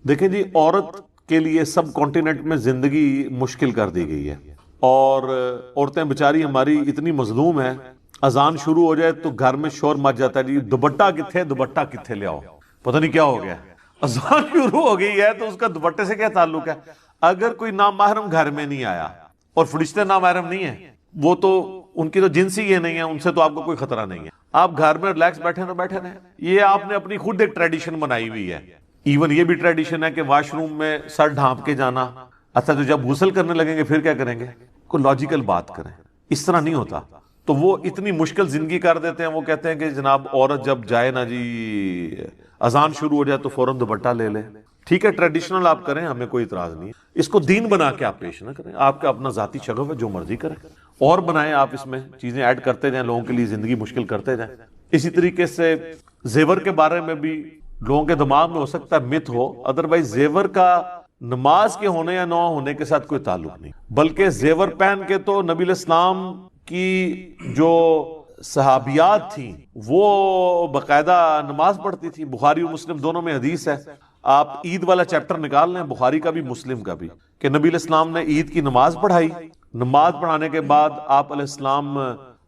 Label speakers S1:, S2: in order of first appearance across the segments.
S1: دیکھیں جی، عورت کے لیے سب کانٹیننٹ میں زندگی مشکل کر دی گئی ہے، اور عورتیں بیچاری ہماری اتنی مظلوم ہیں، اذان شروع ہو جائے تو گھر میں شور مچ جاتا ہے، جی دوپٹہ کتھے، دوپٹہ کتھے لے آؤ، پتہ نہیں کیا ہو گیا، اذان شروع ہو گئی ہے تو اس کا دوپٹے سے کیا تعلق ہے؟ اگر کوئی نامحرم گھر میں نہیں آیا، اور فرشتے نامحرم نہیں ہیں، وہ تو ان کی تو جنس ہی یہ نہیں ہے، ان سے تو آپ کو کوئی خطرہ نہیں ہے، آپ گھر میں ریلیکس بیٹھے تو بیٹھے رہیں۔ یہ آپ نے اپنی خود ایک ٹریڈیشن بنائی ہوئی ہے۔ ایون یہ بھی ٹریڈیشن ہے کہ واش روم میں سر ڈھانپ کے جانا، اچھا تو جب غسل کرنے لگیں گے پھر کیا کریں گے؟ کوئی لاجیکل بات کریں، اس طرح نہیں ہوتا۔ تو وہ اتنی مشکل زندگی کر دیتے ہیں، وہ کہتے ہیں کہ جناب عورت جب جائے نا جی اذان شروع ہو جائے تو فوراً دوپٹہ لے لے۔ ٹھیک ہے، ٹریڈیشنل آپ کریں، ہمیں کوئی اعتراض نہیں ہے، اس کو دین بنا کے آپ پیش نہ کریں، آپ کا اپنا ذاتی شغف ہے، جو مرضی کریں اور بنائیں، آپ اس میں چیزیں ایڈ کرتے جائیں، لوگوں کے لیے زندگی مشکل کرتے جائیں۔ اسی طریقے سے زیور کے بارے میں بھی لوگوں کے دماغ میں ہو سکتا ہے مت ہو، ادروائز زیور کا نماز کے ہونے یا نہ ہونے کے ساتھ کوئی تعلق نہیں، بلکہ زیور پہن کے تو نبی الاسلام کی جو صحابیات تھیں وہ باقاعدہ نماز پڑھتی تھی۔ بخاری و مسلم دونوں میں حدیث ہے، آپ عید والا چیپٹر نکال لیں، بخاری کا بھی مسلم کا بھی، کہ نبی علیہ السلام نے عید کی نماز پڑھائی، نماز پڑھانے کے بعد آپ علیہ السلام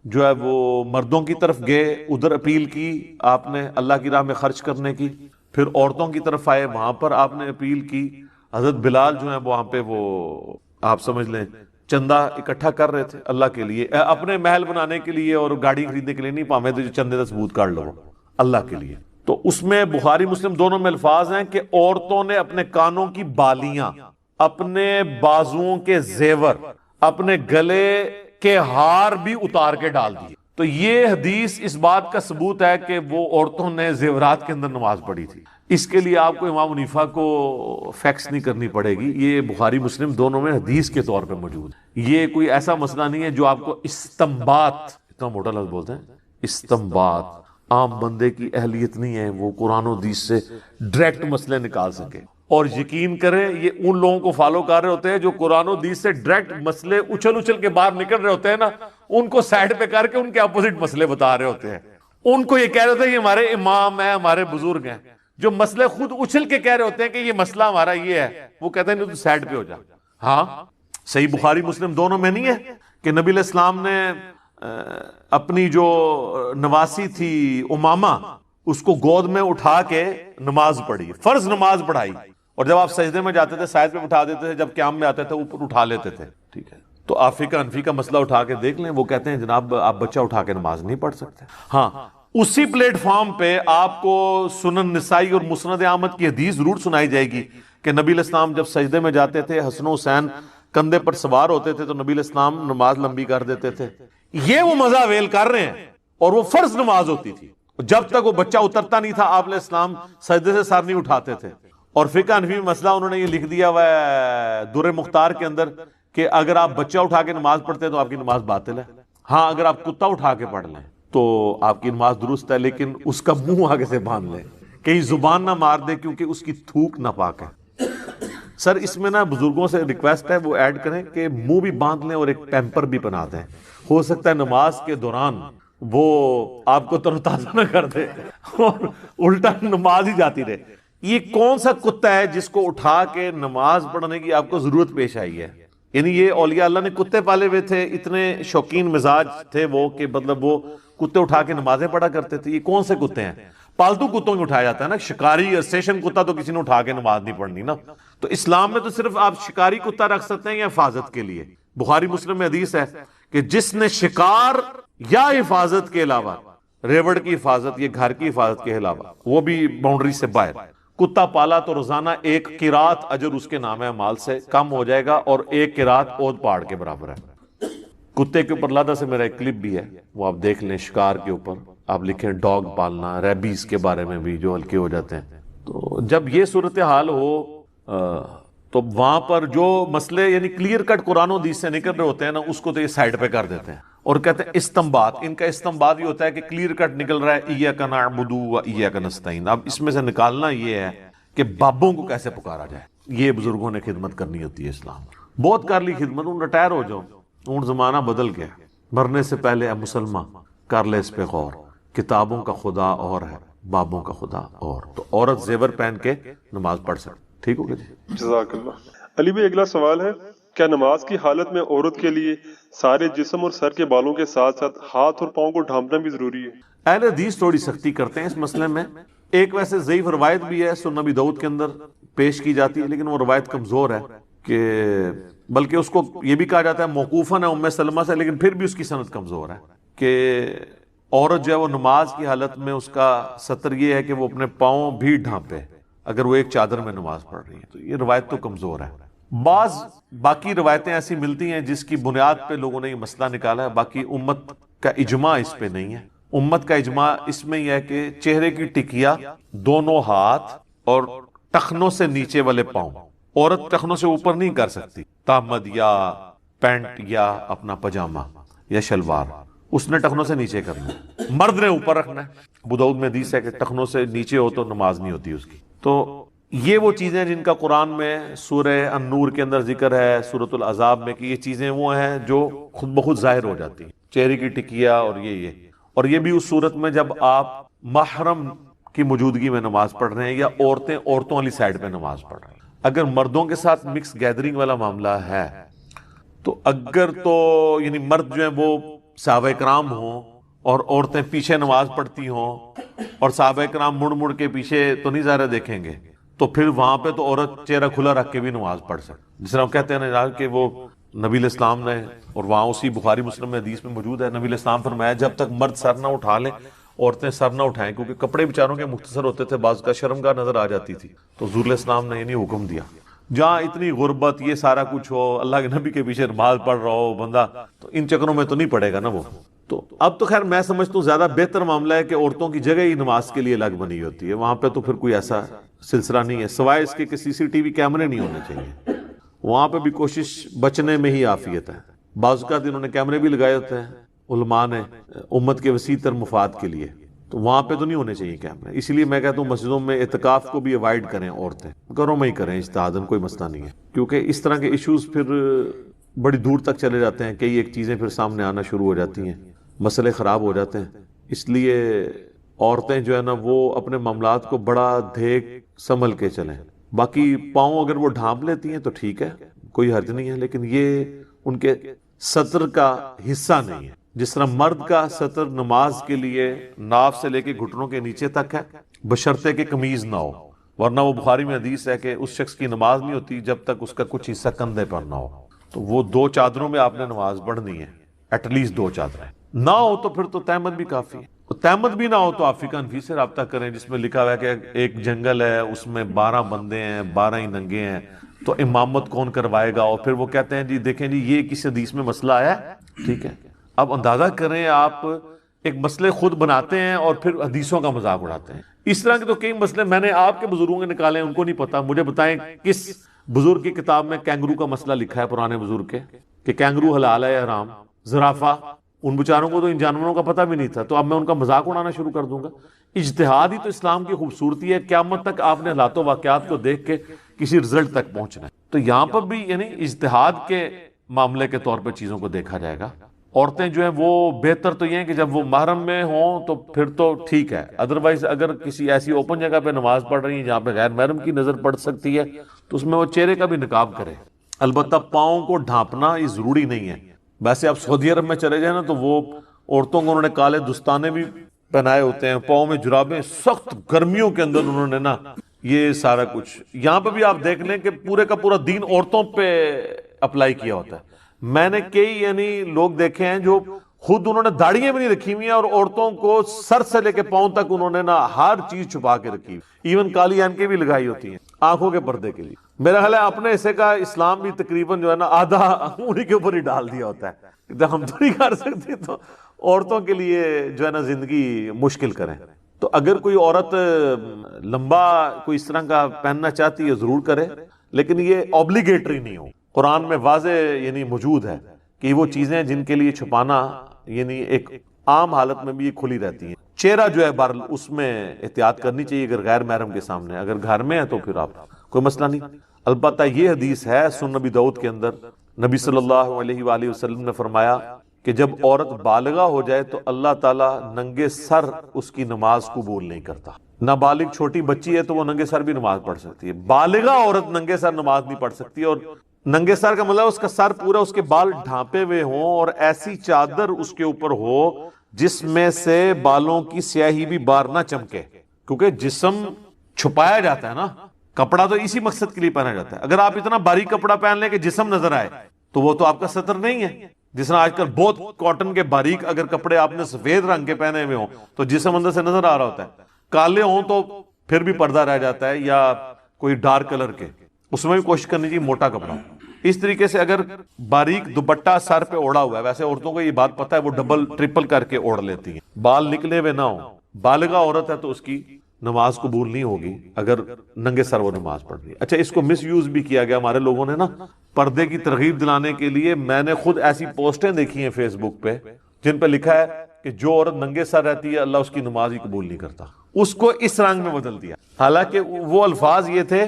S1: جو ہے وہ مردوں کی طرف گئے، ادھر اپیل کی آپ نے اللہ کی راہ میں خرچ کرنے کی، پھر عورتوں کی طرف آئے، وہاں پر آپ نے اپیل کی۔ حضرت بلال جو ہیں وہاں پہ وہ آپ سمجھ لیں چندہ اکٹھا کر رہے تھے اللہ کے لیے، اپنے محل بنانے کے لیے اور گاڑی خریدنے کے لیے نہیں، پامے تو چندے کا ثبوت کر لو اللہ کے لیے۔ تو اس میں بخاری مسلم دونوں میں الفاظ ہیں کہ عورتوں نے اپنے کانوں کی بالیاں، اپنے بازوؤں کے زیور، اپنے گلے کے ہار بھی اتار کے ڈال دیے۔ تو یہ حدیث اس بات کا ثبوت ہے کہ وہ عورتوں نے زیورات کے اندر نماز پڑھی تھی۔ اس کے لیے آپ کو امام حنیفہ کو فیکس نہیں کرنی پڑے گی، یہ بخاری مسلم دونوں میں حدیث کے طور پہ موجود ہے۔ یہ کوئی ایسا مسئلہ نہیں ہے جو آپ کو استنباط، اتنا موٹا لفظ بولتے ہیں استنباط، عام بندے کی اہلیت نہیں ہے وہ قرآن و حدیث سے ڈائریکٹ مسئلے نکال سکے۔ اور یقین کریں یہ ان لوگوں کو فالو کر رہے ہوتے ہیں جو قرآن و حدیث سے ڈائریکٹ مسئلے اچھل اچھل کے باہر نکل رہے ہوتے ہیں نا، ان کو سائڈ پہ کر کے ان کے اپوزٹ مسئلے بتا رہے ہوتے ہیں۔ ان کو یہ کہہ رہے ہوتے ہیں یہ ہمارے امام ہیں، ہمارے بزرگ ہیں، جو مسئلے خود اچھل کے کہہ رہے ہوتے ہیں کہ یہ مسئلہ ہمارا یہ ہے، وہ کہتے ہیں نہیں تو سائڈ پہ ہو جا۔ ہاں صحیح بخاری مسلم دونوں میں نہیں ہے کہ نبی علیہ السلام نے اپنی جو نواسی تھی امامہ، اس کو گود میں اٹھا کے نماز پڑھی، فرض نماز پڑھائی، اور جب آپ سجدے میں جاتے تھے سائد پہ اٹھا دیتے تھے، جب قیام میں آتے تھے اوپر اٹھا لیتے تھے۔ ٹھیک ہے، تو آفیقہ انفی کا مسئلہ اٹھا کے دیکھ لیں، وہ کہتے ہیں جناب آپ بچہ اٹھا کے نماز نہیں پڑھ سکتے۔ ہاں اسی پلیٹ فارم پہ آپ کو سنن نسائی اور مسند احمد کی حدیث ضرور سنائی جائے گی کہ نبی علیہ السلام جب سجدے میں جاتے تھے، حسن و حسین کندھے پر سوار ہوتے تھے تو نبی علیہ السلام نماز لمبی کر دیتے تھے۔ یہ وہ مزہ ویل کر رہے ہیں، اور وہ فرض نماز ہوتی تھی، جب تک وہ بچہ اترتا نہیں تھا آپ علیہ السلام سجدے سے سر نہیں اٹھاتے تھے۔ اور فقہ حنفی میں مسئلہ انہوں نے یہ لکھ دیا ہوا ہے در مختار کے اندر کہ اگر آپ بچہ اٹھا کے نماز پڑھتے ہیں تو آپ کی نماز باطل ہے۔ ہاں اگر آپ کتا اٹھا کے پڑھ لیں تو آپ کی نماز درست ہے، لیکن اس کا منہ آگے سے باندھ لیں، کہیں زبان نہ مار دے کیونکہ اس کی تھوک ناپاک ہے۔ سر اس میں نا بزرگوں سے ریکویسٹ ہے وہ ایڈ کریں کہ منہ بھی باندھ لیں اور ایک پیمپر بھی بنا دیں، ہو سکتا ہے نماز کے دوران وہ آپ کو تر و تازہ نہ کر دے اور الٹا نماز ہی جاتی رہے۔ یہ کون سا کتا ہے جس کو اٹھا کے نماز پڑھنے کی آپ کو ضرورت پیش آئی ہے؟ یعنی یہ اولیاء اللہ نے کتے پالے ہوئے تھے، اتنے شوقین مزاج تھے وہ کہ مطلب وہ کتے اٹھا کے نمازیں پڑھا کرتے تھے۔ یہ کون سے کتے ہیں؟ پالتو کتوں کو اٹھایا جاتا ہے نا، شکاری یا اسٹیشن کتا تو کسی نے اٹھا کے نماز نہیں پڑھنی نا۔ تو اسلام میں تو صرف آپ شکاری کتا رکھ سکتے ہیں یا حفاظت کے لیے۔ بخاری مسلم میں حدیث ہے کہ جس نے شکار یا حفاظت کے علاوہ، ریوڑ کی حفاظت یا گھر کی حفاظت کے علاوہ، وہ بھی باؤنڈری سے باہر کتا پالا تو روزانہ ایک قرات اجر اس کے نام مال سے کم ہو جائے گا، اور ایک قرات اود پہاڑ کے برابر ہے۔ کتے کے اوپر لادہ سے میرا ایک کلپ بھی ہے، وہ آپ دیکھ لیں، شکار کے اوپر آپ لکھیں ڈاگ پالنا، ریبیز کے بارے میں بھی جو ہلکے ہو جاتے ہیں۔ تو جب یہ صورتحال ہو تو وہاں پر جو مسئلے یعنی کلیئر کٹ قرآن و حدیث سے نکل رہے ہوتے ہیں نا، اس کو تو یہ سائڈ پہ کر دیتے ہیں اور کہتے ہیں استنباط۔ ان کا استنباط یہ ہوتا ہے کہ کلیئر کٹ نکل رہا ہے ایاک نعبد و ایاک نستعین، اب اس میں سے نکالنا یہ ہے کہ بابوں کو کیسے پکارا جائے۔ یہ بزرگوں نے خدمت کرنی ہوتی ہے اسلام، بہت کر لی خدمت، ان ریٹائر ہو جاؤ، ان زمانہ بدل گیا۔ مرنے سے پہلے اے مسلمان کر لے اس پہ غور، کتابوں کا خدا اور ہے، بابوں کا خدا اور۔ تو عورت زیور پہن کے نماز پڑھ سکتی۔ ٹھیک ہوگا جی.
S2: جزاک اللہ. علی بھائی اگلا سوال ہے، کیا نماز کی حالت میں عورت کے لیے سارے جسم اور سر کے بالوں کے ساتھ ساتھ ہاتھ اور پاؤں کو ڈھانپنا بھی ضروری ہے؟
S1: اہل حدیث تھوڑی سختی کرتے ہیں اس مسئلے میں. ایک ویسے ضعیف روایت بھی ہے سنن نبی داؤد کے اندر پیش کی جاتی ہے، لیکن وہ روایت کمزور ہے، کہ بلکہ اس کو یہ بھی کہا جاتا ہے موقوفاً ہے ام سلمہ سے، لیکن پھر بھی اس کی سند کمزور ہے کہ عورت جو ہے وہ نماز کی حالت میں اس کا سطر یہ ہے کہ وہ اپنے پاؤں بھی ڈھانپے اگر وہ ایک چادر میں نماز پڑھ رہی ہے. تو یہ روایت تو کمزور ہے. بعض باقی روایتیں ایسی ملتی ہیں جس کی بنیاد پہ لوگوں نے یہ مسئلہ نکالا ہے. باقی امت کا اجماع اس پہ نہیں ہے. امت کا اجماع اس میں یہ ہے کہ چہرے کی ٹکیا، دونوں ہاتھ اور ٹخنوں سے نیچے والے پاؤں، عورت ٹخنوں سے اوپر نہیں کر سکتی. تہمد یا پینٹ یا اپنا پجامہ یا شلوار اس نے ٹخنوں سے نیچے کرنا ہے، مرد نے اوپر رکھنا ہے. ابو داؤد میں حدیث ہے کہ ٹخنوں سے نیچے ہو تو نماز نہیں ہوتی اس کی. تو یہ وہ چیزیں جن کا قرآن میں سورہ النور کے اندر ذکر ہے، سورۃ العذاب میں، کہ یہ چیزیں وہ ہیں جو خود بخود ظاہر ہو جاتی ہیں، چہرے کی ٹکیا اور اور یہ بھی اس صورت میں جب آپ محرم کی موجودگی میں نماز پڑھ رہے ہیں یا عورتیں عورتوں والی سائڈ پہ نماز پڑھ رہے ہیں. اگر مردوں کے ساتھ مکس گیدرنگ والا معاملہ ہے تو اگر تو یعنی مرد جو ہیں وہ صحابہ کرام ہوں اور عورتیں پیچھے نماز پڑھتی ہوں اور صحابہ کرام مڑ مڑ کے پیچھے تو نہیں ظاہر دیکھیں گے، تو پھر وہاں پہ تو عورت چہرہ کھلا رکھ کے بھی نماز پڑھ سکتی. جس طرح ہم کہتے ہیں نا کہ وہ نبی علیہ السلام نے، اور وہاں اسی بخاری مسلم میں حدیث میں موجود ہے، نبی علیہ السلام فرمایا جب تک مرد سر نہ اٹھا لیں عورتیں سر نہ اٹھائیں، کیونکہ کپڑے بیچاروں کے مختصر ہوتے تھے، بعض کا شرمگاہ نظر آ جاتی تھی. تو حضور علیہ السلام نے یہ حکم دیا. جہاں اتنی غربت یہ سارا کچھ ہو، اللہ کے نبی کے پیچھے نماز پڑھ رہا ہو بندہ، تو ان چکروں میں تو نہیں پڑے گا نا وہ. تو اب تو خیر میں سمجھتا ہوں زیادہ بہتر معاملہ ہے کہ عورتوں کی جگہ ہی نماز کے لیے الگ بنی ہوتی ہے، وہاں پہ تو پھر کوئی ایسا سلسلہ نہیں ہے، سوائے اس کے کہ CCTV کیمرے نہیں ہونے چاہیے. وہاں پہ بھی کوشش بچنے میں ہی عافیت ہے. بعض اوقات انہوں نے کیمرے بھی لگائے ہوتے ہیں علماء نے امت کے وسیع تر مفاد کے لیے، تو وہاں پہ تو نہیں ہونے چاہیے کیمرے. اسی لیے میں کہتا ہوں مسجدوں میں اعتکاف کو بھی اوائڈ کریں، عورتیں گھروں میں ہی کریں اجتہاداً، کوئی مسئلہ نہیں ہے، کیونکہ اس طرح کے ایشوز پھر بڑی دور تک چلے جاتے ہیں، کئی ایک چیزیں پھر سامنے آنا شروع ہو جاتی ہیں، مسئلے خراب ہو جاتے ہیں. اس لیے عورتیں جو ہے نا وہ اپنے معاملات کو بڑا دیکھ سنبھل کے چلیں. باقی پاؤں اگر وہ ڈھانپ لیتی ہیں تو ٹھیک ہے، کوئی حرج نہیں ہے، لیکن یہ ان کے سطر کا حصہ نہیں ہے. جس طرح مرد کا سطر نماز کے لیے ناف سے لے کے گھٹنوں کے نیچے تک ہے، بشرطے کہ قمیض نہ ہو، ورنہ وہ بخاری میں حدیث ہے کہ اس شخص کی نماز نہیں ہوتی جب تک اس کا کچھ حصہ کندھے پر نہ ہو. تو وہ 2 چادروں میں آپ نے نماز پڑھنی ہے، ایٹ لیسٹ 2 چادریں نہ ہو تو پھر تو تہمت بھی کافی ہے. تہمت بھی نہ ہو تو آپ فقہ حنفی سے رابطہ کریں، جس میں لکھا ہوا ہے کہ ایک جنگل ہے اس میں 12 بندے ہیں، 12 ہی ننگے ہیں، تو امامت کون کروائے گا؟ اور پھر وہ کہتے ہیں جی دیکھیں جی یہ کس حدیث میں مسئلہ آیا ہے. ٹھیک ہے، اب اندازہ کریں آپ ایک مسئلے خود بناتے ہیں اور پھر حدیثوں کا مذاق اڑاتے ہیں. اس طرح کے تو کئی مسئلے میں نے آپ کے بزرگوں کے نکالے ہیں، ان کو نہیں پتا. مجھے بتائیں کس بزرگ کی کتاب میں کینگرو کا مسئلہ لکھا ہے، پرانے بزرگ کے، کہ کینگرو حلال ہے یا حرام؟ زرافہ، ان بیچاروں کو تو ان جانوروں کا پتہ بھی نہیں تھا، تو اب میں ان کا مذاق اڑانا شروع کر دوں گا؟ اجتہاد ہی تو اسلام کی خوبصورتی ہے. قیامت تک آپ نے حالات و واقعات کو دیکھ کے کسی رزلٹ تک پہنچنا ہے. تو یہاں پر بھی یعنی اجتہاد کے معاملے کے طور پہ چیزوں کو دیکھا جائے گا. عورتیں جو ہیں وہ بہتر تو یہ ہیں کہ جب وہ محرم میں ہوں تو پھر تو ٹھیک ہے، ادروائز اگر کسی ایسی اوپن جگہ پہ نماز پڑھ رہی ہیں جہاں پہ غیر محرم کی نظر پڑ سکتی ہے تو اس میں وہ چہرے کا بھی نقاب کرے. البتہ پاؤں کو ڈھانپنا یہ ضروری نہیں ہے. ویسے آپ سعودی عرب میں چلے جائیں نا تو وہ عورتوں کو انہوں نے کالے دستانے بھی پہنائے ہوتے ہیں، پاؤں میں جرابیں، سخت گرمیوں کے اندر انہوں نے نا یہ سارا کچھ. یہاں پہ بھی آپ دیکھ لیں کہ پورے کا پورا دین عورتوں پہ اپلائی کیا ہوتا ہے. میں نے کئی یعنی لوگ دیکھے ہیں جو خود انہوں نے داڑیاں بھی نہیں رکھی ہوئی ہیں اور عورتوں کو سر سے لے کے پاؤں تک انہوں نے نا ہر چیز چھپا کے رکھی، ایون کالی اینکیں بھی لگائی ہوتی ہیں آنکھوں کے پردے کے لیے. میرا خیال ہے اپنے حصے کا اسلام بھی تقریباً جو ہے نا آدھا انہی کے اوپر ہی ڈال دیا ہوتا ہے. ہم تو نہیں کر سکتے تو عورتوں کے لیے جو ہے نا زندگی مشکل کریں. تو اگر کوئی عورت لمبا کوئی اس طرح کا پہننا چاہتی ہے ضرور کرے، لیکن یہ اوبلیگیٹری نہیں ہو. قرآن میں واضح یعنی موجود ہے کہ وہ چیزیں جن کے لیے چھپانا یعنی ایک عام حالت میں بھی یہ کھلی رہتی ہیں. چہرہ جو ہے بہرحال اس میں احتیاط کرنی چاہیے اگر غیر محرم کے سامنے. اگر گھر میں ہے تو پھر آپ کوئی مسئلہ نہیں. البتہ یہ حدیث ہے سنن نبی داؤد کے اندر، نبی صلی اللہ علیہ وآلہ وسلم نے فرمایا کہ جب عورت بالغہ ہو جائے تو اللہ تعالیٰ ننگے سر اس کی نماز قبول نہیں کرتا. نابالغ چھوٹی بچی ہے تو وہ ننگے سر بھی نماز پڑھ سکتی ہے. بالغہ عورت ننگے سر نماز نہیں پڑھ سکتی. اور ننگے سر کا مطلب اس کا سر پورا اس کے بال ڈھانپے ہوئے ہوں اور ایسی چادر اس کے اوپر ہو جس میں سے بالوں کی سیاہی بھی باہر نہ چمکے, کیونکہ جسم چھپایا جاتا ہے نا, کپڑا تو اسی مقصد کے لیے پہنا جاتا ہے. اگر آپ اتنا باریک کپڑا پہن لیں کہ جسم نظر آئے تو وہ تو آپ کا ستر نہیں ہے. جس طرح آج کل بہت کاٹن کے باریک اگر کپڑے آپ نے سفید رنگ کے پہنے ہوئے ہوں تو جسم اندر سے نظر آ رہا ہوتا ہے. کالے ہوں تو پھر بھی پردہ رہ جاتا ہے, یا کوئی ڈارک کلر کے, اس میں بھی کوشش کرنی چاہیے موٹا کپڑا ہو. اس طریقے سے اگر باریک دوپٹہ سر پہ اوڑا ہوا ہے, ویسے عورتوں کو یہ بات پتہ ہے وہ ڈبل ٹرپل کر کے اوڑھ لیتی ہیں, بال نکلے ہوئے نہ ہوں. بالغہ عورت ہے تو اس کی نماز قبول نہیں ہوگی اگر ننگے سر وہ نماز پڑھ رہی ہے. اچھا, اس کو مس یوز بھی کیا گیا ہمارے لوگوں نے نا, پردے کی ترغیب دلانے کے لیے. میں نے خود ایسی پوسٹیں دیکھی ہیں فیس بک پہ جن پہ لکھا ہے کہ جو عورت ننگے سر رہتی ہے اللہ اس کی نماز ہی قبول نہیں کرتا. اس کو اس رنگ میں بدل دیا, حالانکہ وہ الفاظ یہ تھے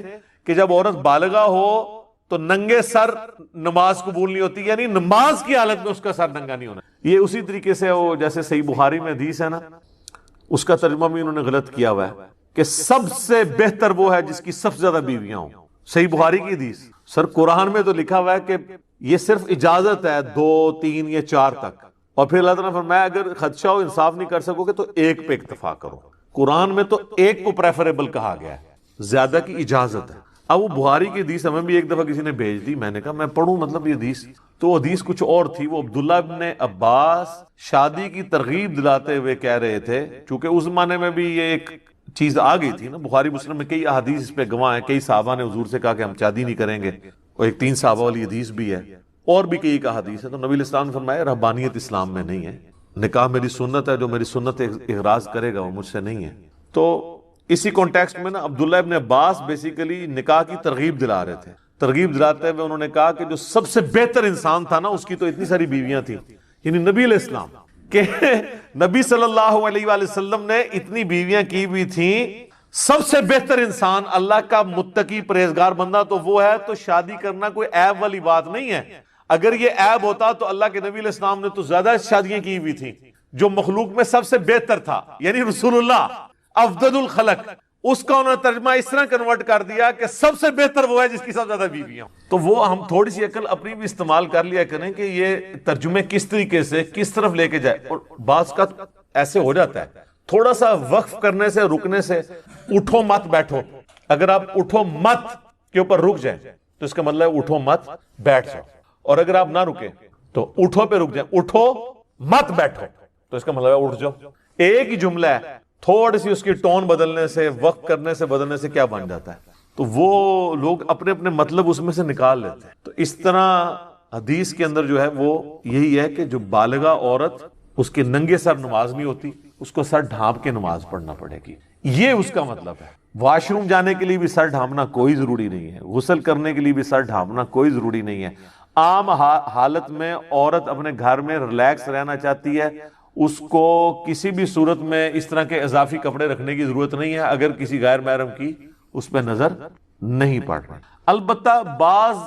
S1: کہ جب عورت بالغہ ہو تو ننگے سر نماز قبول نہیں ہوتی, یعنی نماز کی حالت میں اس کا سر ننگا نہیں ہونا. یہ اسی طریقے سے وہ جیسے صحیح بخاری میں حدیث ہے نا, اس کا ترجمہ بھی انہوں نے غلط کیا ہوا ہے کہ سب سے بہتر وہ ہے جس کی سب سے زیادہ بیویاں ہوں. صحیح بخاری کی حدیث. سر قرآن میں تو لکھا ہوا ہے کہ یہ صرف اجازت ہے 2 3 یا 4 تک, اور پھر اللہ تعالیٰ نے فرمایا اگر خدشہ ہو انصاف نہیں کر سکو گے تو 1 پہ اکتفا کرو. قرآن میں تو 1 کو پریفریبل کہا گیا ہے, زیادہ کی اجازت ہے. اب وہ بخاری کی حدیث ہمیں بھی ایک دفعہ کسی نے بھیج دی, میں نے کہا میں پڑھوں مطلب یہ حدیث, تو حدیث کچھ اور تھی. وہ عبداللہ ابن عباس شادی کی ترغیب دلاتے ہوئے کہہ رہے تھے, چونکہ اس زمانے میں بھی یہ ایک چیز آ گئی تھی نا, بخاری مسلم میں کئی احادیث اس پہ گواہ ہیں. کئی صحابہ نے حضور سے کہا کہ ہم شادی نہیں کریں گے, اور ایک 3 صحابہ والی حدیث بھی ہے, اور بھی کئی احادیث ہے. تو نبی علیہ السلام نے فرمایا رہبانیت اسلام میں نہیں ہے, نکاح میری سنت ہے, جو میری سنت اغراض کرے گا وہ مجھ سے نہیں ہے. تو اسی کانٹیکسٹ میں نا عبداللہ ابن عباس بیسیکلی نکاح کی ترغیب دلا رہے تھے. ترغیب دلاتے ہوئے انہوں نے کہا کہ جو سب سے بہتر انسان تھا نا اس کی تو اتنی ساری بیویاں تھیں, یعنی نبی علیہ السلام, کہ نبی صلی اللہ علیہ وآلہ وسلم نے اتنی بیویاں کی بھی تھیں. سب سے بہتر انسان اللہ کا متقی پرہیزگار بندہ تو وہ ہے, تو شادی کرنا کوئی عیب والی بات نہیں ہے. اگر یہ عیب ہوتا تو اللہ کے نبی علیہ السلام نے تو زیادہ شادیاں کی ہوئی تھیں. جو مخلوق میں سب سے بہتر تھا یعنی رسول اللہ افضل الخلق, اس کا انہوں نے ترجمہ اس طرح کنورٹ کر دیا کہ سب سے بہتر وہ ہے جس کی سب زیادہ بیویاں. تو وہ ہم تھوڑی سی عقل اپنی بھی استعمال کر لیا کریں کہ یہ ترجمے کس طریقے سے کس طرف لے کے جائے. اور بعض کا ایسے ہو جاتا ہے تھوڑا سا وقف کرنے سے رکنے سے, اٹھو مت بیٹھو, اگر آپ اٹھو مت کے اوپر رک جائیں تو اس کا مطلب ہے اٹھو مت بیٹھ جاؤ, اور اگر آپ نہ رکیں تو اٹھو پہ رک جائیں, اٹھو مت بیٹھو تو اس کا مطلب ہے اٹھ جاؤ. ایک ہی جملہ ہے, تھوڑی سی اس کی ٹون بدلنے سے وقت کرنے سے بدلنے سے کیا بن جاتا ہے. تو وہ لوگ اپنے اپنے مطلب اس میں سے نکال لیتے ہیں. تو اس طرح حدیث کے اندر جو ہے وہ یہی ہے کہ جو بالغہ عورت اس کے ننگے سر نماز نہیں ہوتی, اس کو سر ڈھانپ کے نماز پڑھنا پڑے گی, یہ اس کا مطلب ہے. واش روم جانے کے لیے بھی سر ڈھانپنا کوئی ضروری نہیں ہے, غسل کرنے کے لیے بھی سر ڈھانپنا کوئی ضروری نہیں ہے. عام حالت میں عورت اپنے گھر میں ریلیکس رہنا چاہتی ہے, اس کو کسی بھی صورت میں اس طرح کے اضافی کپڑے رکھنے کی ضرورت نہیں ہے اگر کسی غیر محرم کی اس پہ نظر نہیں پڑ رہا. البتہ بعض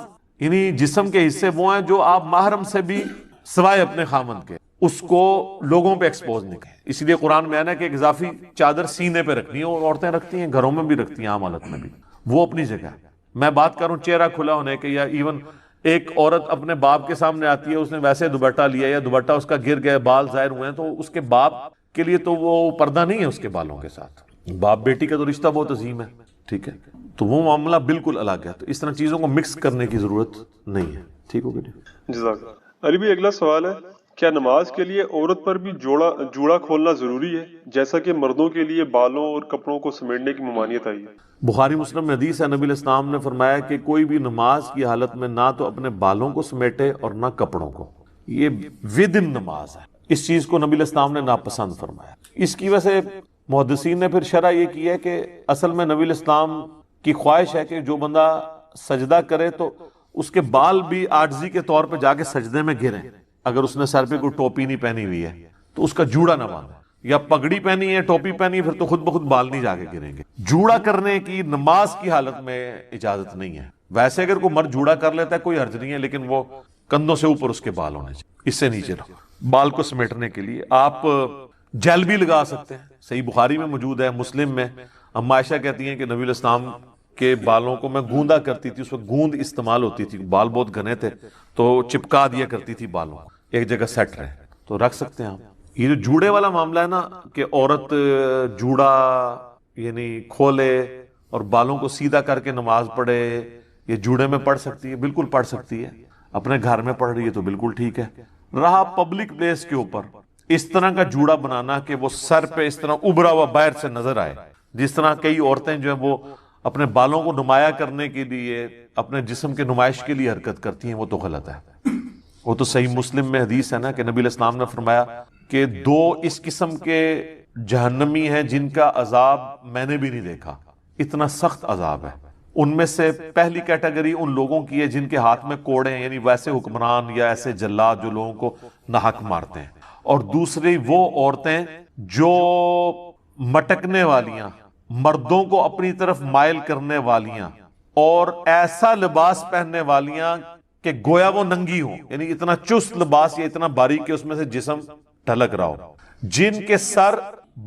S1: یعنی جسم کے حصے وہ ہیں جو آپ محرم سے بھی سوائے اپنے خامند کے اس کو لوگوں پہ ایکسپوز نہیں کریں. اس لیے قرآن میں آنا کہ ایک اضافی چادر سینے پہ رکھنی ہے, اور عورتیں رکھتی ہیں, گھروں میں بھی رکھتی ہیں, عام حالت میں بھی, وہ اپنی جگہ. میں بات کروں چہرہ کھلا ہونے کے, یا ایون ایک عورت اپنے باپ کے سامنے آتی ہے, اس نے ویسے دوپٹہ لیا یا دوپٹہ اس کا گر گیا, بال ظاہر ہوئے ہیں, تو اس کے باپ کے لیے تو وہ پردہ نہیں ہے اس کے بالوں کے ساتھ. باپ بیٹی کا تو رشتہ بہت عظیم ہے, ٹھیک ہے, تو وہ معاملہ بالکل الگ ہے. تو اس طرح چیزوں کو مکس کرنے کی ضرورت نہیں ہے. ٹھیک ہو گیا
S2: جزاک اللہ. علی بھائی اگلا سوال ہے, کیا نماز کے لیے عورت پر بھی جوڑا کھولنا ضروری ہے جیسا کہ مردوں کے لیے بالوں اور کپڑوں کو سمیٹنے کی ممانعت آئی ہے؟
S1: بخاری مسلم میں حدیث ہے, نبی علیہ السلام نے فرمایا کہ کوئی بھی نماز کی حالت میں نہ تو اپنے بالوں کو سمیٹے اور نہ کپڑوں کو. یہ ودن نماز ہے, اس چیز کو نبی علیہ السلام نے ناپسند فرمایا. اس کی وجہ سے محدثین نے پھر شرح یہ کی ہے کہ اصل میں نبی علیہ السلام کی خواہش ہے کہ جو بندہ سجدہ کرے تو اس کے بال بھی عاجزی کے طور پہ جا کے سجدے میں گریں. اگر اس نے سر پہ کوئی ٹوپی نہیں پہنی ہوئی ہے تو اس کا جوڑا نہ باندھے, یا پگڑی پہنی ہے ٹوپی پہنی ہے پھر تو خود بخود بال نہیں جا کے گریں گے. جوڑا کرنے کی نماز کی حالت میں اجازت نہیں ہے. ویسے اگر کوئی مرد جوڑا کر لیتا ہے کوئی حرج نہیں ہے, لیکن وہ کندھوں سے اوپر اس کے بال ہونے چاہیے, اس سے نیچے رہو. بال کو سمیٹنے کے لیے آپ جیل بھی لگا سکتے ہیں, صحیح بخاری میں موجود ہے، مسلم میں اما عائشہ کہتی ہیں کہ نبی علیہ السلام کے بالوں کو میں گوندا کرتی تھی، اس وقت گوند استعمال ہوتی تھی، بال بہت گھنے تھے تو چپکا دیا کرتی تھی بالوں کو، ایک جگہ سیٹ رہے، تو رکھ سکتے ہیں آپ۔ یہ جو جوڑے والا معاملہ ہے نا کہ عورت جوڑا یعنی کھولے اور بالوں کو سیدھا کر کے نماز پڑھے، یہ جوڑے میں پڑھ سکتی ہے، بالکل پڑھ سکتی ہے، اپنے گھر میں پڑھ رہی ہے تو بالکل ٹھیک ہے۔ رہا پبلک پلیس کے اوپر اس طرح کا جوڑا بنانا کہ وہ سر پہ اس طرح ابھرا ہوا باہر سے نظر آئے، جس طرح کئی عورتیں جو ہیں وہ اپنے بالوں کو نمایاں کرنے کے لیے، اپنے جسم کے نمائش کے لیے حرکت کرتی ہیں، وہ تو غلط ہے۔ وہ تو صحیح مسلم میں حدیث ہے نا کہ نبی علیہ السلام نے فرمایا کہ دو اس قسم کے جہنمی ہیں جن کا عذاب میں نے بھی نہیں دیکھا، اتنا سخت عذاب ہے۔ ان میں سے پہلی کیٹیگری ان لوگوں کی ہے جن کے ہاتھ میں کوڑے ہیں، یعنی ویسے حکمران یا ایسے جلاد جو لوگوں کو ناحق مارتے ہیں، اور دوسری وہ عورتیں جو مٹکنے والیاں، مردوں کو اپنی طرف مائل کرنے والیاں، اور ایسا لباس پہننے والیاں کہ گویا وہ ننگی ہوں، یعنی اتنا چست لباس یا اتنا باریک کہ اس میں سے جسم ٹھلک رہا ہو، جن کے سر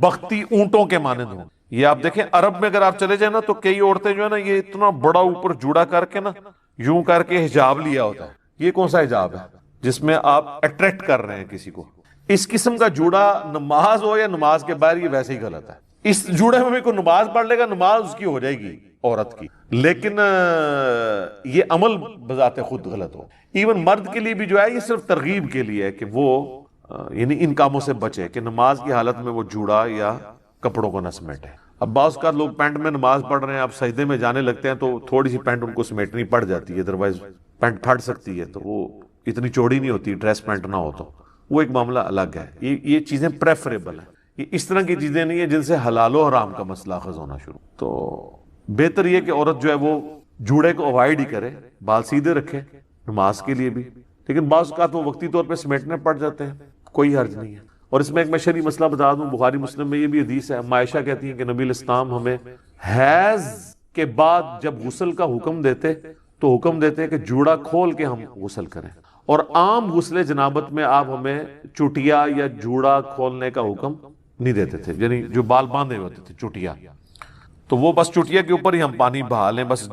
S1: بختی اونٹوں کے مانند ہوں۔ یہ آپ دیکھیں عرب میں اگر آپ چلے جائیں نا تو کئی عورتیں جو ہے نا یہ اتنا بڑا اوپر جوڑا کر کے نا یوں کر کے حجاب لیا ہوتا ہے۔ یہ کون سا حجاب ہے جس میں آپ اٹریکٹ کر رہے ہیں کسی کو؟ اس قسم کا جوڑا نماز ہو یا نماز کے باہر یہ ویسے ہی غلط ہے۔ اس جوڑے میں بھی کوئی نماز پڑھ لے گا، نماز اس کی ہو جائے گی عورت کی، لیکن یہ عمل بذات خود غلط ہو۔ ایون مرد کے لیے بھی جو ہے یہ صرف ترغیب کے لیے ہے کہ وہ یعنی ان کاموں سے بچے کہ نماز کی حالت میں وہ جوڑا یا کپڑوں کو نہ سمیٹے۔ اب بعض کا لوگ پینٹ میں نماز پڑھ رہے ہیں، اب سجدے میں جانے لگتے ہیں تو تھوڑی سی پینٹ ان کو سمیٹنی پڑ جاتی ہے، ادروائز پینٹ پھٹ سکتی ہے، تو وہ اتنی چوڑی نہیں ہوتی، ڈریس پینٹ نہ ہو تو وہ ایک معاملہ الگ ہے۔ یہ چیزیں پریفریبل ہیں، یہ اس طرح کی چیزیں نہیں ہیں جن سے حلال و حرام کا مسئلہ اخذ ہونا شروع۔ تو بہتر یہ کہ عورت جو ہے وہ جوڑے کو اوائڈ ہی کرے، بال سیدھے رکھے نماز کے لیے بھی، لیکن بعض اوقات وہ وقتی طور پہ سمیٹنے پڑ جاتے ہیں، کوئی حرج نہیں ہے۔ اور اس میں ایک میں شرعی مسئلہ بتا دوں، بخاری مسلم میں یہ بھی حدیث ہے، اما عائشہ کہتی ہیں کہ نبی علیہ السلام ہمیں حیض کے بعد جب غسل کا حکم دیتے تو حکم دیتے کہ جوڑا کھول کے ہم غسل کریں، اور عام غسل جنابت میں آپ ہمیں چٹیا یا جوڑا کھولنے کا حکم نہیں دیتے تھے، یعنی جو بال باندھے ہوتے تھے چٹیا، تو وہ بس چٹیا کے اوپر ہی ہم پانی بہا لیں، بس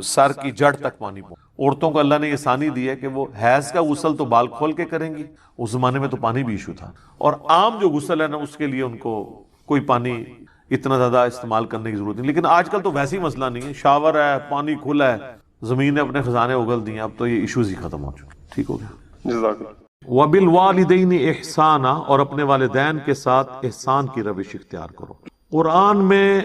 S1: سر کی جڑ تک پانی پہنچے۔ عورتوں کو اللہ نے یہ آسانی دی ہے کہ وہ حیض کا غسل تو بال کھول کے کریں گی، اس زمانے میں تو پانی بھی ایشو تھا، اور عام جو غسل ہے نا اس کے لیے ان کو کوئی پانی اتنا زیادہ استعمال کرنے کی ضرورت نہیں۔ لیکن آج کل تو ویسے ہی مسئلہ نہیں ہے، شاور ہے، پانی کھلا ہے، زمین نے اپنے خزانے اگل دیے، اب تو یہ ایشوز ہی ختم ہو چکے۔ ٹھیک ہو گیا؟
S2: جزاک اللہ۔
S1: وَبِالْوَالِدَيْنِ احسانا، اور اپنے والدین کے ساتھ احسان کی روش اختیار کرو۔ قرآن میں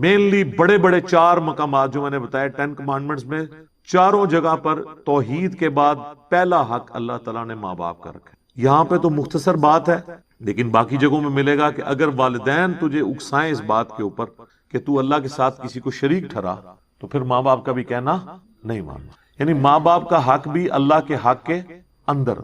S1: مینلی بڑے بڑے 4 مقامات جو میں نے بتایا 10 کمانڈمنٹس میں، چاروں جگہ پر توحید کے بعد پہلا حق اللہ تعالیٰ نے ماں باپ کا رکھا ہے۔ یہاں پہ تو مختصر بات ہے، لیکن باقی جگہوں میں ملے گا کہ اگر والدین تجھے اکسائیں اس بات کے اوپر کہ تو اللہ کے ساتھ کسی کو شریک ٹھہرا، تو پھر ماں باپ کا بھی کہنا نہیں ماننا۔ یعنی ماں باپ کا حق بھی اللہ کے حق کے اندر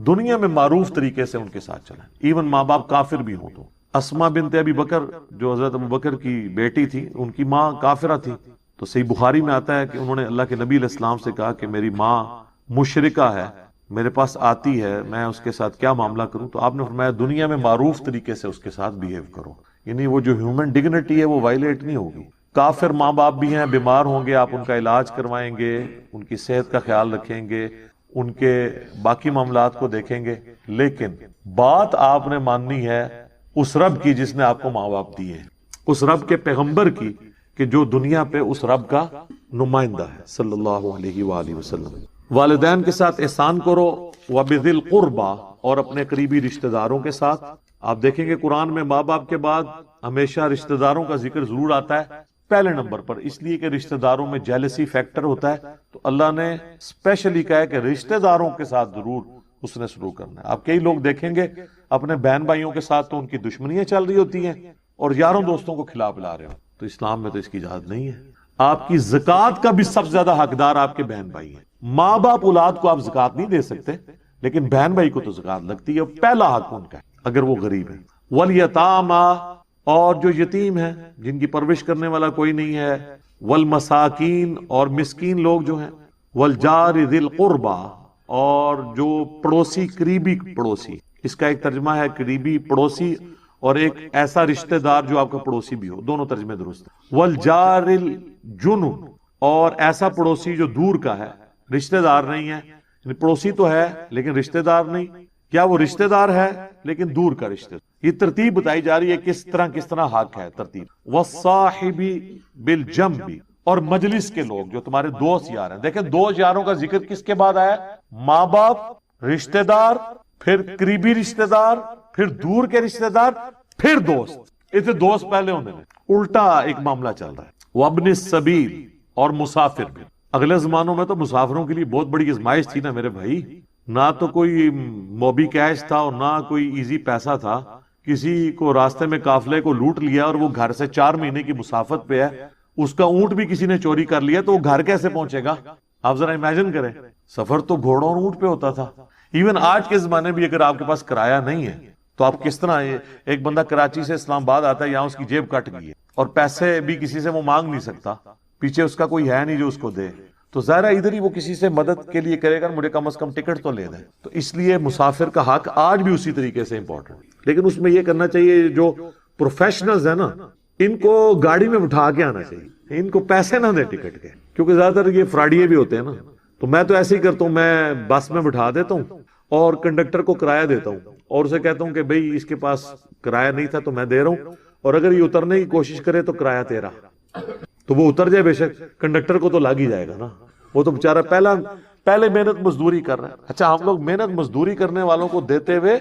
S1: دنیا میں معروف طریقے سے ان کے ساتھ چلیں، ایون ماں باپ کافر بھی ہوں تو۔ اسما بنت ابی بکر جو حضرت ابو بکر کی بیٹی تھی، ان کی ماں کافرہ تھی، تو صحیح بخاری میں آتا ہے کہ انہوں نے اللہ کے نبی علیہ السلام سے کہا کہ میری ماں مشرکہ ہے، میرے پاس آتی ہے، میں اس کے ساتھ کیا معاملہ کروں؟ تو آپ نے فرمایا دنیا میں معروف طریقے سے اس کے ساتھ بیہیو کرو، یعنی وہ جو ہیومن ڈگنیٹی ہے وہ وائلیٹ نہیں ہوگی۔ کافر ماں باپ بھی ہیں، بیمار ہوں گے، آپ ان کا علاج کروائیں گے، ان کی صحت کا خیال رکھیں گے، ان کے باقی معاملات کو دیکھیں گے، لیکن بات آپ نے ماننی ہے اس رب کی جس نے آپ کو ماں باپ دیے ہیں، اس رب کے پیغمبر کی کہ جو دنیا پہ اس رب کا نمائندہ ہے صلی اللہ علیہ وآلہ وسلم۔ والدین کے ساتھ احسان کرو، وَبِذِي الْقُرْبَى، اور اپنے قریبی رشتہ داروں کے ساتھ۔ آپ دیکھیں گے قرآن میں ماں باپ کے بعد ہمیشہ رشتہ داروں کا ذکر ضرور آتا ہے پہلے نمبر پر، اس لیے کہ رشتہ داروں میں جیلسی فیکٹر ہوتا ہے، تو اللہ نے اسپیشلی کہا ہے کہ رشتہ داروں کے ساتھ ضرور اس نے شروع کرنا ہے۔ آپ کئی لوگ دیکھیں گے اپنے بہن بھائیوں کے ساتھ تو ان کی دشمنیاں چل رہی ہوتی ہیں اور یاروں دوستوں کو کھلا پلا رہے ہو، تو اسلام میں تو اس کی اجازت نہیں ہے۔ آپ کی زکوٰۃ کا بھی سب سے زیادہ حقدار آپ کے بہن بھائی ہیں۔ ماں باپ اولاد کو آپ زکوٰۃ نہیں دے سکتے، لیکن بہن بھائی کو تو زکوٰۃ لگتی ہے، پہلا حق ان کا ہے اگر وہ غریب ہے۔ وَالْيَتَامَى، اور جو یتیم ہیں جن کی پرورش کرنے والا کوئی نہیں ہے، والمساکین، اور مسکین لوگ جو ہیں، والجار ذی القربى، اور جو پڑوسی، قریبی پڑوسی، اس کا ایک ترجمہ ہے قریبی پڑوسی، اور ایک ایسا رشتہ دار جو آپ کا پڑوسی بھی ہو، دونوں ترجمے درست ہیں۔ والجار الجنب، اور ایسا پڑوسی جو دور کا ہے، رشتہ دار نہیں ہے، یعنی پڑوسی تو ہے لیکن رشتہ دار نہیں، یا وہ رشتہ دار ہے لیکن دور کا رشتہ دار۔ یہ ترتیب بتائی جا رہی ہے کس طرح حق ہے ترتیب۔ والصاحب بالجنب، اور مجلس کے لوگ جو تمہارے دوست یار ہیں۔ دیکھیں دوست یاروں کا ذکر کس کے بعد آیا؟ ماں باپ، رشتہ دار، پھر قریبی رشتہ دار، پھر دور کے رشتہ دار، پھر دوست۔ اسے دوست پہلے ہونے میں الٹا ایک معاملہ چل رہا ہے۔ وابن السبیل، اور مسافر بھی۔ اگلے زمانوں میں تو مسافروں کے لیے بہت بڑی آزمائش تھی نا میرے بھائی، نہ تو کوئی موبی کیش تھا اور نہ کوئی ایزی پیسہ تھا۔ کسی کو راستے میں قافلے کو لوٹ لیا اور وہ گھر سے 4 مہینے کی مسافت پہ ہے، اس کا اونٹ بھی کسی نے چوری کر لیا تو وہ گھر کیسے پہنچے گا؟ آپ ذرا امیجن کریں، سفر تو گھوڑوں اور اونٹ پہ ہوتا تھا۔ ایون آج کے زمانے بھی اگر آپ کے پاس کرایہ نہیں ہے تو آپ کس طرح، ایک بندہ کراچی سے اسلام آباد آتا ہے، یہاں اس کی جیب کٹ گئی ہے اور پیسے بھی کسی سے وہ مانگ نہیں سکتا، پیچھے اس کا کوئی ہے نہیں جو اس کو دے، تو ظاہر ہے ادھر ہی وہ کسی سے مدد کے لیے کرے گا، مجھے کم از کم ٹکٹ تو لے دیں۔ تو اس لیے مسافر کا حق آج بھی اسی طریقے سے امپورٹنٹ، لیکن اس میں یہ کرنا چاہیے جو پروفیشنلز ہیں نا، ان کو گاڑی میں بٹھا کے آنا چاہیے، ان کو پیسے نہ دیں ٹکٹ کے، کیونکہ زیادہ تر یہ فراڈیے بھی ہوتے ہیں نا۔ تو میں تو ایسے ہی کرتا ہوں، میں بس میں بٹھا دیتا ہوں اور کنڈکٹر کو کرایہ دیتا ہوں اور اسے کہتا ہوں کہ بھئی اس کے پاس کرایہ نہیں تھا تو میں دے رہا ہوں، اور اگر یہ اترنے کی کوشش کرے تو کرایہ تیرا، تو وہ اتر جائے بے شک، کنڈکٹر کو تو لگ ہی جائے گا نا، وہ تو بےچارہ پہلے محنت مزدوری کر رہا ہے۔ اچھا ہم لوگ محنت مزدوری کرنے والوں کو دیتے ہوئے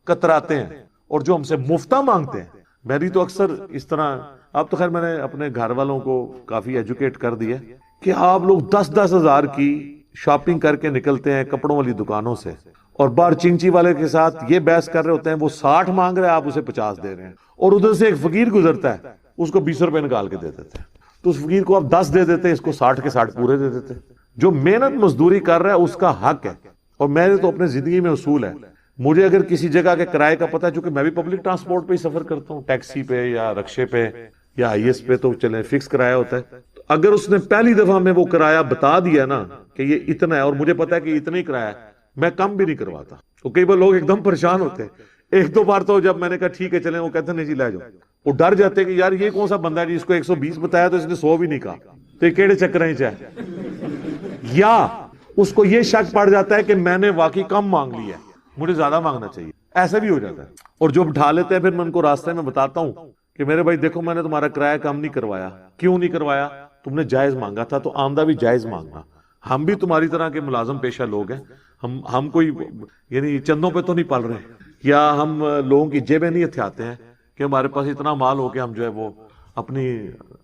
S1: کتراتے ہیں، اور جو ہم سے مفتہ مانگتے ہیں، میری تو اکثر اس طرح، اب تو خیر میں نے اپنے گھر والوں کو کافی ایجوکیٹ کر دیا کہ آپ لوگ 10-10 ہزار کی شاپنگ کر کے نکلتے ہیں کپڑوں والی دکانوں سے، اور بار چنچی والے کے ساتھ یہ بحث کر رہے ہوتے ہیں، وہ 60 مانگ رہے ہیں، آپ اسے 50 دے رہے ہیں، اور ادھر سے ایک فقیر گزرتا ہے، اس کو 20 روپے نکال کے دے دیتے ہیں، تو اس فقیر کو آپ 10 دے دیتے ہیں، اس کو 60 کے 60 پورے دے دیتے ہیں۔ جو محنت مزدوری کر رہا ہے اس کا حق ہے، اور میرے تو اپنے زندگی میں اصول ہے، مجھے اگر کسی جگہ کے کرائے کا پتہ ہے، چونکہ میں بھی پبلک ٹرانسپورٹ پہ ہی سفر کرتا ہوں، ٹیکسی پہ یا رکشے پہ یا آئی ایس پہ، تو چلیں فکس کرایہ ہوتا ہے، تو اگر اس نے پہلی دفعہ میں وہ کرایہ بتا دیا نا کہ یہ اتنا ہے، اور مجھے پتا ہے کہ اتنا ہی کرایہ ہے، میں کم بھی نہیں کرواتا۔ تو کئی بار لوگ ایک دم پریشان ہوتے ہیں، ایک دو بار تو جب میں نے کہا ٹھیک ہے چلیں، وہ کہتے ہیں نہیں جی لے جاؤ، وہ ڈر جاتے کہ یار یہ کون سا بندہ ہے جس کو 120 بتایا تو اس نے 100 بھی نہیں کہا، تو یہ کیڑے چکر ہیں چاہے، یا اس کو یہ شک پڑ جاتا ہے کہ میں نے واقعی کم مانگ لیا ہے، مجھے زیادہ مانگنا چاہیے، ایسا بھی ہو جاتا ہے۔ اور جو بٹھا لیتے ہیں پھر میں ان کو راستے میں بتاتا ہوں کہ میرے بھائی دیکھو میں نے تمہارا کرایہ کم نہیں کروایا، کیوں نہیں کروایا؟ تم نے جائز مانگا تھا، تو آمدہ بھی جائز مانگنا، ہم بھی تمہاری طرح کے ملازم پیشہ لوگ ہیں، ہم کوئی یعنی چندوں پہ تو نہیں پل رہے، یا ہم لوگوں کی جیبیں نہیں ہتھیاتے ہیں کہ ہمارے پاس اتنا مال ہو کہ ہم جو ہے وہ اپنی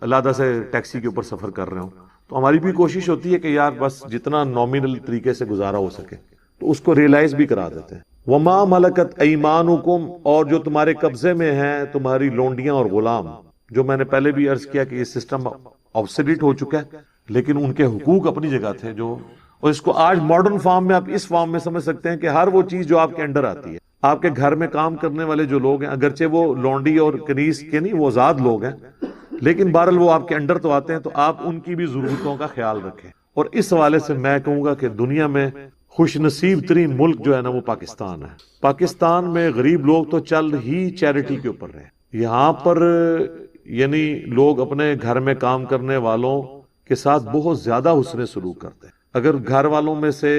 S1: علیحدہ سے ٹیکسی کے اوپر سفر کر رہے ہوں۔ تو ہماری بھی کوشش ہوتی ہے کہ یار بس جتنا نومینل طریقے سے گزارا ہو سکے تو اس کو ریلائز بھی کرا دیتے ہیں۔ وما ملکت ایمانکم، اور جو تمہارے قبضے میں ہیں تمہاری لونڈیاں اور غلام، جو میں نے پہلے بھی عرض کیا کہ یہ سسٹم آبسلیٹ ہو چکا ہے، لیکن ان کے حقوق اپنی جگہ تھے، جو اور اس کو آج ماڈرن فارم میں آپ اس فارم میں سمجھ سکتے ہیں کہ ہر وہ چیز جو آپ کے انڈر آتی ہے، آپ کے گھر میں کام کرنے والے جو لوگ ہیں، اگرچہ وہ لونڈی اور کنیز کے نہیں، وہ آزاد لوگ ہیں، لیکن بہرحال وہ آپ کے انڈر تو آتے ہیں، تو آپ ان کی بھی ضرورتوں کا خیال رکھیں۔ اور اس حوالے سے میں کہوں گا کہ دنیا میں خوش نصیب ترین ملک جو ہے نا وہ پاکستان ہے۔ پاکستان میں غریب لوگ تو چل ہی چیریٹی کے اوپر رہے، یہاں پر یعنی لوگ اپنے گھر میں کام کرنے والوں کے ساتھ بہت زیادہ حسن سلوک کرتے ہیں۔ اگر گھر والوں میں سے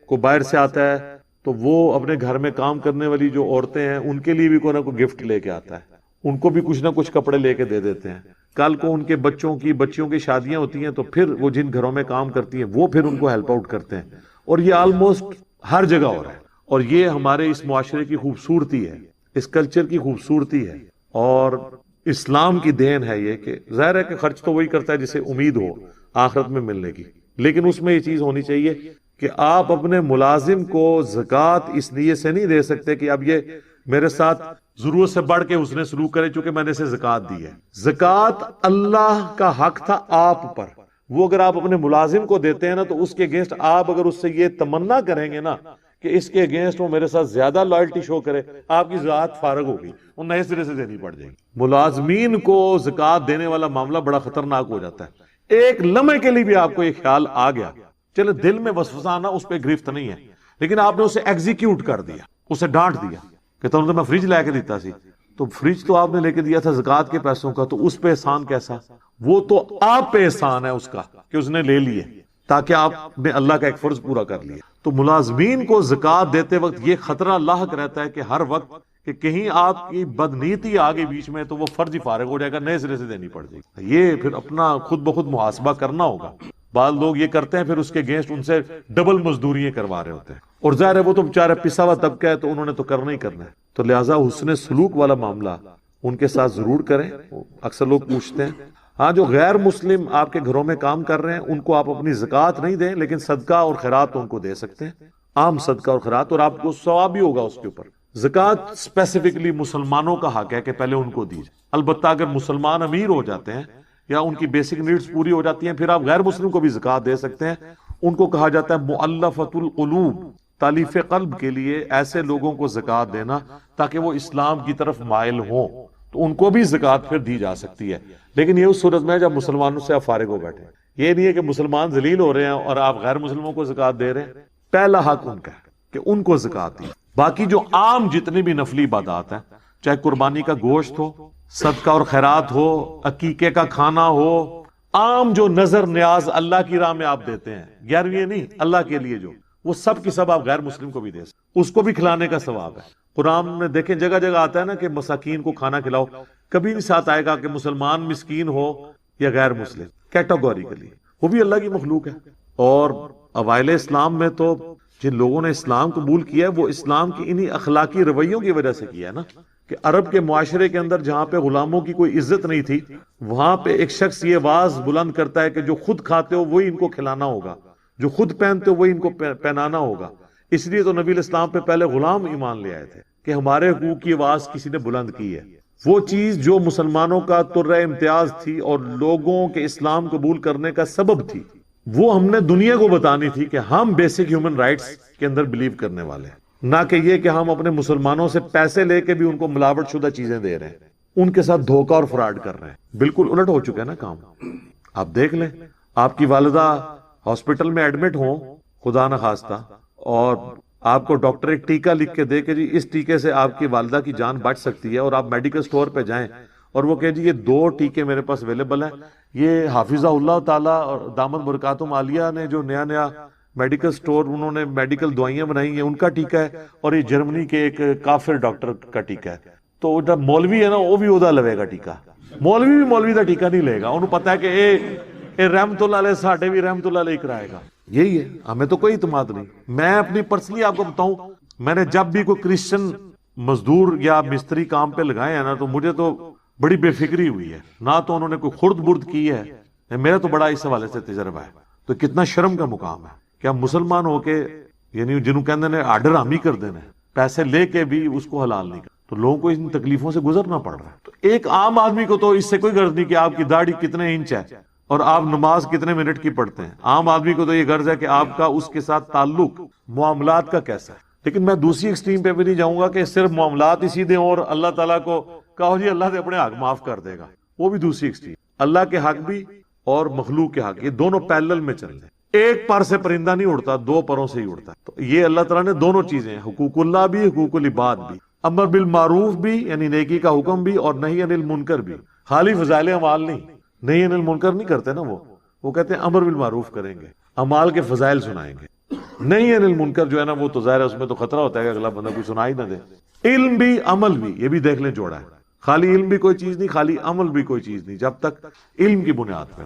S1: کوئی باہر سے آتا ہے تو وہ اپنے گھر میں کام کرنے والی جو عورتیں ہیں ان کے لیے بھی کوئی نہ کوئی گفٹ لے کے آتا ہے، ان کو بھی کچھ نہ کچھ کپڑے لے کے دے دیتے ہیں۔ کل کو ان کے بچیوں کی شادیاں ہوتی ہیں تو پھر وہ جن گھروں میں کام کرتی ہیں وہ پھر ان کو ہیلپ آؤٹ کرتے ہیں، اور یہ آلموسٹ ہر جگہ ہو رہا ہے، اور یہ ہمارے اس معاشرے کی خوبصورتی ہے، اس کلچر کی خوبصورتی ہے، اور اسلام کی دین ہے یہ کہ ظاہر ہے کہ خرچ تو وہی کرتا ہے جسے امید ہو آخرت میں ملنے کی، لیکن اس میں یہ چیز ہونی چاہیے کہ آپ اپنے ملازم کو زکوٰۃ اس لیے سے نہیں دے سکتے کہ اب یہ میرے ساتھ ضرورت سے بڑھ کے اس نے سلوک کرے چونکہ میں نے اسے زکوٰۃ دی ہے۔ زکوٰۃ اللہ کا حق تھا آپ پر، وہ اگر آپ اپنے ملازم کو دیتے ہیں نا تو اس کے اگینسٹ آپ اگر اس سے یہ تمنا کریں گے نا کہ اس کے اگینسٹ وہ میرے ساتھ زیادہ لائلٹی شو کرے، آپ کی زکوٰۃ فارغ ہوگی، وہ نئے سرے سے دینی پڑ جائے گی۔ ملازمین کو زکوٰۃ دینے والا معاملہ بڑا خطرناک ہو جاتا ہے، ایک لمحے کے لیے بھی آپ کو یہ خیال آ گیا، چلے دل میں وسوسہ آنا اس پہ گرفت نہیں ہے، لیکن آپ نے اسے ایگزیکیوٹ کر دیا، اسے ڈانٹ دیا کہ تم نے میں فریج لے کے دیتا سی، تو فریج تو آپ نے لے کے دیا تھا زکوٰۃ کے پیسوں کا، تو اس پہ احسان کیسا؟ وہ تو آپ پہ احسان ہے اس کا کہ اس نے لے لیے، تاکہ آپ نے اللہ کا ایک فرض پورا کر لیا۔ تو ملازمین کو زکوٰۃ دیتے وقت یہ خطرہ لاحق رہتا ہے کہ ہر وقت کہ کہیں آپ کی بدنیتی آگے بیچ میں تو وہ فرض ہی فارغ ہو جائے گا، نئے سرے سے دینی پڑ جائے گی۔ یہ پھر اپنا خود بخود محاسبہ کرنا ہوگا۔ بعض لوگ یہ کرتے ہیں پھر اس کے اگینسٹ ان سے ڈبل مزدوریاں کروا رہے ہوتے ہیں، اور ظاہر ہے وہ تو بیچارہ پسا ہوا طبقہ ہے تو انہوں نے تو کرنا ہی کرنا ہے۔ تو لہٰذا حسن سلوک والا معاملہ ان کے ساتھ ضرور کریں۔ اکثر لوگ پوچھتے ہیں، ہاں جو غیر مسلم آپ کے گھروں میں کام کر رہے ہیں ان کو آپ اپنی زکوٰۃ نہیں دیں، لیکن صدقہ اور خیرات ان کو دے سکتے ہیں، عام صدقہ اور خیرات، اور آپ کو ثواب بھی ہوگا اس کے اوپر۔ زکوٰۃ اسپیسیفکلی مسلمانوں کا حق ہے کہ پہلے ان کو دیجیے۔ البتہ اگر مسلمان امیر ہو جاتے ہیں یا ان کی بیسک نیڈز پوری ہو جاتی ہیں، پھر آپ غیر مسلم کو بھی زکوٰۃ دے سکتے ہیں۔ ان کو کہا جاتا ہے مؤلفۃ القلوب، تالیف قلب کے لیے ایسے لوگوں کو زکوٰۃ دینا تاکہ وہ اسلام کی طرف مائل ہوں، تو ان کو بھی زکوٰۃ پھر دی جا سکتی ہے، لیکن یہ اس صورت میں جب مسلمانوں سے آپ فارغ ہو بیٹھے۔ یہ نہیں ہے کہ مسلمان ذلیل ہو رہے ہیں اور آپ غیر مسلموں کو زکوٰۃ دے رہے ہیں۔ پہلا حق ان کا ہے کہ ان کو زکوٰۃ دی۔ باقی جو عام جتنی بھی نفلی عبادات ہیں، چاہے قربانی کا گوشت ہو، صدقہ اور خیرات ہو، عقیقے کا کھانا ہو، عام جو نظر نیاز اللہ کی راہ میں آپ دیتے ہیں، 11ویں نہیں، اللہ کے لیے جو، وہ سب کی سب آپ غیر مسلم کو بھی دے سکتے، اس کو بھی کھلانے کا ثواب ہے۔ قرآن میں دیکھیں جگہ جگہ آتا ہے نا کہ مساکین کو کھانا کھلاؤ، کبھی نہیں ساتھ آئے گا کہ مسلمان مسکین ہو یا غیر مسلم، کیٹاگوریکلی، وہ بھی اللہ کی مخلوق ہے۔ اور اوائل اسلام میں تو جن لوگوں نے اسلام قبول کیا ہے وہ اسلام کی انہی اخلاقی رویوں کی وجہ سے کیا ہے نا، کہ عرب کے معاشرے کے اندر جہاں پہ غلاموں کی کوئی عزت نہیں تھی، وہاں پہ ایک شخص یہ آواز بلند کرتا ہے کہ جو خود کھاتے ہو وہی ان کو کھلانا ہوگا، جو خود پہنتے ہو وہی ان کو پہنانا ہوگا۔ اس لیے تو نبی الاسلام پہ پہلے غلام ایمان لے آئے تھے کہ ہمارے حقوق کی آواز کسی نے بلند کی ہے۔ وہ چیز جو مسلمانوں کا ترہ امتیاز تھی اور لوگوں کے اسلام قبول کرنے کا سبب تھی، وہ ہم نے دنیا کو بتانی تھی کہ ہم بیسک ہیومن رائٹس کے اندر بلیو کرنے والے ہیں، نہ کہ یہ کہ ہم اپنے مسلمانوں سے پیسے لے کے بھی ان کو ملاوٹ شدہ چیزیں دے رہے ہیں، ان کے ساتھ دھوکہ اور فراڈ کر رہے ہیں۔ بالکل الٹ ہو چکا ہے نا کام۔ آپ دیکھ لیں، آپ کی والدہ ہاسپٹل میں ایڈمٹ ہوں خدا نخواستہ، اور آپ کو ڈاکٹر ایک ٹیکہ لکھ کے دے کہ جی اس ٹیکے سے آپ کی والدہ کی جان بچ سکتی ہے، اور آپ میڈیکل سٹور پہ جائیں اور وہ کہ جی یہ 2 ٹیکے میرے پاس اویلیبل ہیں، یہ حافظہ اللہ تعالیٰ اور دامت برکاتہم عالیہ نے جو نیا میڈیکل سٹور انہوں نے میڈیکل دوائیاں بنائی ہیں ان کا ٹیکہ ہے، اور یہ جرمنی کے ایک کافر ڈاکٹر کا ٹیکہ ہے۔ تو جب مولوی ہے نا وہ بھی ادا لوے گا ٹیکہ، مولوی بھی مولوی کا ٹیکہ نہیں لے گا، انہوں پتا ہے کہ اے رحمت اللہ علیہ ساڈے بھی رحمت اللہ علیہ کرائے گا۔ یہی ہے، ہمیں تو کوئی اعتماد نہیں۔ میں اپنی پرسنلی آپ کو بتاؤں، میں نے جب بھی کوئی کرسچن مزدور یا مستری کام پہ لگائے ہیں نا تو مجھے تو بڑی بے فکری ہوئی ہے، نہ تو انہوں نے کوئی خرد برد کی ہے، میرا تو بڑا اس حوالے سے تجربہ ہے۔ تو کتنا شرم کا مقام ہے کہ ہم مسلمان ہو کے، یعنی جنہوں کہندے نے آرڈر ہم ہی کر دینا ہے، پیسے لے کے بھی اس کو حلال نہیں کر، تو لوگوں کو ان تکلیفوں سے گزرنا پڑ رہا ہے۔ تو ایک عام آدمی کو تو اس سے کوئی غرض نہیں کہ آپ کی داڑھی کتنے انچ ہے اور آپ نماز کتنے منٹ کی پڑھتے ہیں، عام آدمی کو تو یہ غرض ہے کہ آپ کا اس کے ساتھ تعلق معاملات کا کیسا ہے۔ لیکن میں دوسری ایکسٹریم پہ بھی نہیں جاؤں گا کہ صرف معاملات ہی سیدھے اور اللہ تعالیٰ کو کہو جی اللہ سے اپنے حق معاف کر دے گا، وہ بھی دوسری ایکسٹریم۔ اللہ کے حق بھی اور مخلوق کے حق، یہ دونوں پیرلل میں چل رہے ہیں۔ ایک پر سے پرندہ نہیں اڑتا، 2 پروں سے ہی اڑتا ہے۔ تو یہ اللہ تعالیٰ نے دونوں چیزیں ہیں، حقوق اللہ بھی، حقوق العباد بھی، امر بالمعروف بھی یعنی نیکی کا حکم بھی، اور نہی عن المنکر بھی۔ خالی فضائل اعمال نہیں، نہی عن المنکر نہیں کرتے نا، وہ کہتے ہیں امر بالمعروف کریں گے، اعمال کے فضائل سنائیں گے۔ نہی عن المنکر جو ہے نا وہ تو ظاہر ہے اس میں تو خطرہ ہوتا ہے کہ اگلا بندہ کوئی سنا ہی نہ دے۔ علم بھی عمل بھی، یہ بھی دیکھ لیں جوڑا ہے، خالی علم بھی کوئی چیز نہیں، خالی عمل بھی کوئی چیز نہیں جب تک علم کی بنیاد پہ۔